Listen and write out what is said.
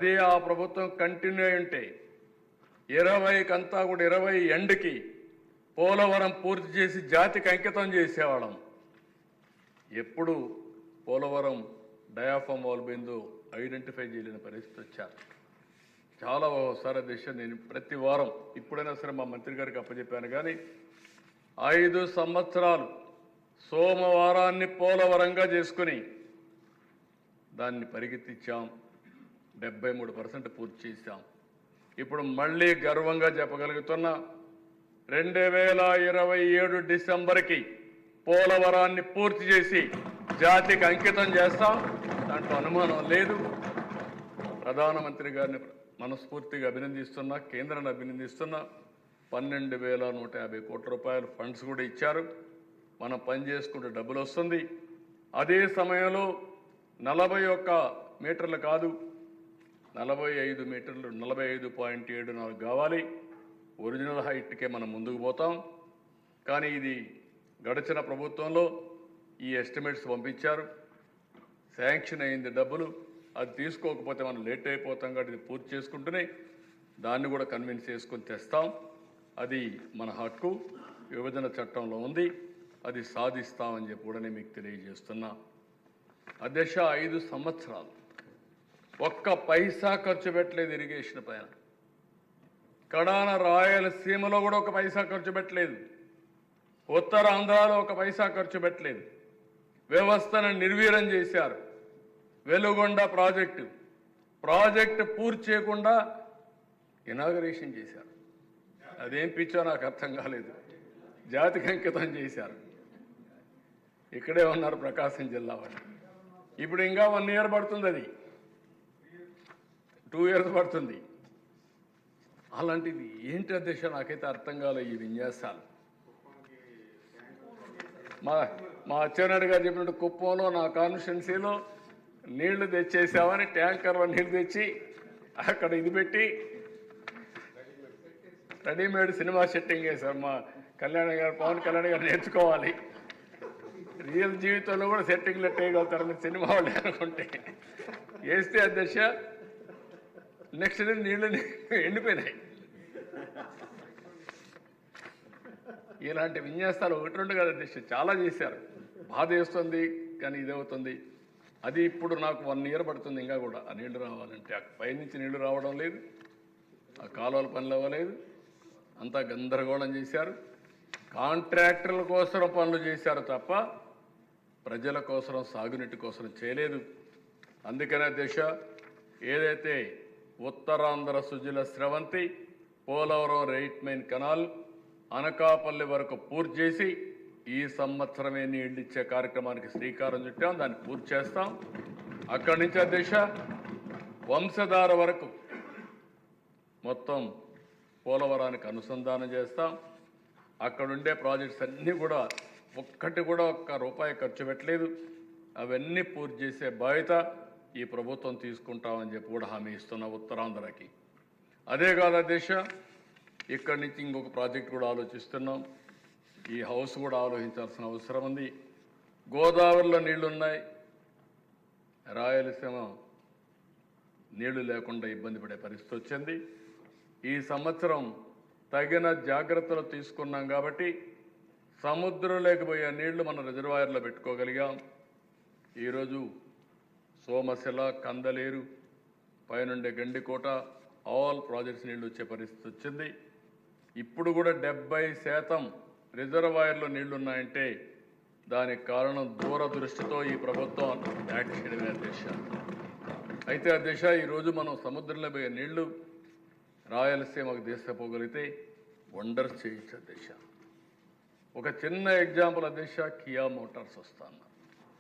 అదే ఆ ప్రభుత్వం కంటిన్యూ ఉంటే 20కి అంతా కూడా 20 ఎండ్కి పోలవరం పూర్తి చేసి జాతికి అంకితం చేసేవాళ్ళం. ఎప్పుడు పోలవరం డయాఫామ్ వాల్ బిందు ఐడెంటిఫై చేయలేని పరిస్థితి వచ్చారు. చాలా ఒకసారి దేశం నేను ప్రతి వారం ఇప్పుడైనా సరే మా మంత్రి గారికి అప్పచెప్పాను. కానీ 5 సంవత్సరాలు సోమవారాన్ని పోలవరంగా చేసుకుని దాన్ని పరిగెత్తించాం. 73% పూర్తి చేశాం. ఇప్పుడు మళ్ళీ గర్వంగా చెప్పగలుగుతున్నా 2027 డిసెంబర్కి పోలవరాన్ని పూర్తి చేసి జాతికి అంకితం చేస్తాం. దాంట్లో అనుమానం లేదు. ప్రధానమంత్రి గారిని మనస్ఫూర్తిగా అభినందిస్తున్నా, కేంద్రాన్ని అభినందిస్తున్నా. 12,150 కోట్ల రూపాయలు ఫండ్స్ కూడా ఇచ్చారు. మనం పని చేసుకుంటే డబ్బులు వస్తుంది. అదే సమయంలో 41 మీటర్లు కాదు 45 మీటర్లు 45.74 కావాలి. ఒరిజినల్ హైట్కే మనం ముందుకు పోతాం. కానీ ఇది గడిచిన ప్రభుత్వంలో ఈ ఎస్టిమేట్స్ పంపించారు, శాంక్షన్ అయింది డబ్బులు. అది తీసుకోకపోతే మనం లేట్ అయిపోతాం. కాబట్టి ఇది పూర్తి చేసుకుంటూనే దాన్ని కూడా కన్విన్స్ చేసుకొని తెస్తాం. అది మన హక్కు, విభజన చట్టంలో ఉంది. అది సాధిస్తామని చెప్పి కూడా నేను మీకు తెలియజేస్తున్నా. అధ్యక్ష, 5 సంవత్సరాలు ఒక్క పైసా ఖర్చు పెట్టలేదు ఇరిగేషన్ పైన. కడాన రాయలసీమలో కూడా ఒక పైసా ఖర్చు పెట్టలేదు. ఉత్తరాంధ్రలో ఒక పైసా ఖర్చు పెట్టలేదు. వ్యవస్థను నిర్వీర్యం చేశారు. వెలుగొండ ప్రాజెక్టు పూర్తి చేయకుండా ఇనాగరేషన్ చేశారు. అదేం పిచ్చో నాకు అర్థం కాలేదు. జాతికి అంకితం చేశారు. ఇక్కడే ఉన్నారు ప్రకాశం జిల్లా వాళ్ళు. ఇప్పుడు ఇంకా 1 ఇయర్ పడుతుంది, అది 2 ఇయర్స్ పడుతుంది. అలాంటిది ఏంటి అధ్యక్ష, నాకైతే అర్థం కాలే ఈ విన్యాసాలు. మా అచ్చెన్నాయుడు గారు చెప్పినట్టు కుప్పంలో నా కాన్స్టిట్యున్సీలో నీళ్లు తెచ్చేసామని ట్యాంకర్లో నీళ్లు తెచ్చి అక్కడ ఇది పెట్టి రెడీమేడ్ సినిమా సెట్టింగ్ వేశారు. మా పవన్ కళ్యాణ్ గారు నేర్చుకోవాలి. రియల్ జీవితంలో కూడా సెట్టింగ్లు వేయగలుగుతారు మీరు సినిమా వాళ్ళు అనుకుంటే. వేస్తే అధ్యక్ష నెక్స్ట్ డే నీళ్ళు ఎండిపోయినాయి. ఇలాంటి విన్యాసాలు 1-2 కాదు అధ్యక్ష, చాలా చేశారు. బాధ వేస్తుంది, కానీ ఇదవుతుంది. అది ఇప్పుడు నాకు 1 ఇయర్ పడుతుంది ఇంకా కూడా ఆ నీళ్లు రావాలంటే. పైనుంచి నీళ్లు రావడం లేదు, ఆ కాలువల పనులు అవ్వలేదు, అంతా గందరగోళం చేశారు. కాంట్రాక్టర్ల కోసం పనులు చేశారు తప్ప ప్రజల కోసం, సాగునీటి కోసం చేయలేదు. అందుకనే దేశ ఏదైతే Uttarandhra Sujala Sravanthi, Polavaram right main canal Anakapalli వరకు పూర్తి చేసి ఈ సంవత్సరమే నీళ్ళు ఇచ్చే కార్యక్రమానికి శ్రీకారం చుట్టాం. దాన్ని పూర్తి చేస్తాం. అక్కడి నుంచి దేశ వంశధార వరకు మొత్తం పోలవరానికి అనుసంధానం చేస్తాం. అక్కడుండే ప్రాజెక్ట్స్ అన్నీ కూడా ఒక్కటి కూడా ఒక్క రూపాయి ఖర్చు పెట్టలేదు. అవన్నీ పూర్తి చేసే బాధ్యత ఈ ప్రభుత్వం తీసుకుంటామని చెప్పి కూడా హామీ ఇస్తున్న ఉత్తరాంధ్రకి. అదే కాదు దేశ, ఇక్కడి నుంచి ఇంకొక ప్రాజెక్ట్ కూడా ఆలోచిస్తున్నాం. ఈ హౌస్ కూడా ఆలోచించాల్సిన అవసరం ఉంది. గోదావరిలో నీళ్లున్నాయి, రాయలసీమ నీళ్లు లేకుండా ఇబ్బంది పడే పరిస్థితి వచ్చింది. ఈ సంవత్సరం తగిన జాగ్రత్తలు తీసుకున్నాం కాబట్టి సముద్రంలోకి పోయే నీళ్లు మనం రిజర్వాయర్లో పెట్టుకోగలిగాం. ఈరోజు సోమశిల, కందలేరు, పైనుండే గండికోట ఆల్ ప్రాజెక్ట్స్ నీళ్లు వచ్చే పరిస్థితి వచ్చింది. ఇప్పుడు కూడా 70% రిజర్వాయర్లో నీళ్లున్నాయంటే దానికి కారణం దూరదృష్టితో ఈ ప్రభుత్వం యాక్ట్ చేయడమే అధ్యక్ష. అయితే అధ్యక్ష, ఈరోజు మనం సముద్రంలో పోయే నీళ్లు రాయలసీమకు తీసుకుపోగలిగితే వండర్స్ చేయొచ్చు అధ్యక్ష. ఒక చిన్న ఎగ్జాంపుల్ అధ్యక్ష, కియా మోటార్స్ వస్తాను.